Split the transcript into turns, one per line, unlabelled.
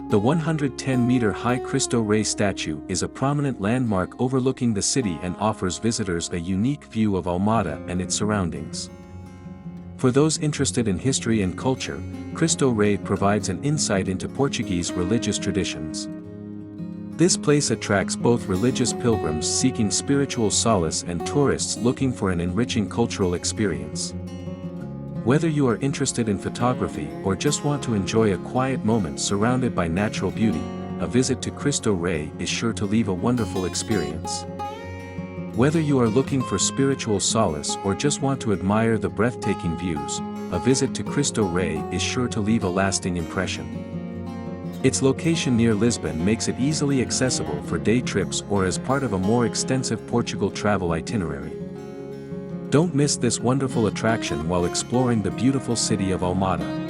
The 110-meter-high Cristo Rei statue is a prominent landmark overlooking the city and offers visitors a unique view of Almada and its surroundings. For those interested in history and culture, Cristo Rei provides an insight into Portuguese religious traditions. This place attracts both religious pilgrims seeking spiritual solace and tourists looking for an enriching cultural experience. Whether you are interested in photography or just want to enjoy a quiet moment surrounded by natural beauty, a visit to Cristo Rei is sure to leave a wonderful experience. Whether you are looking for spiritual solace or just want to admire the breathtaking views, a visit to Cristo Rei is sure to leave a lasting impression. Its location near Lisbon makes it easily accessible for day trips or as part of a more extensive Portugal travel itinerary. Don't miss this wonderful attraction while exploring the beautiful city of Almada.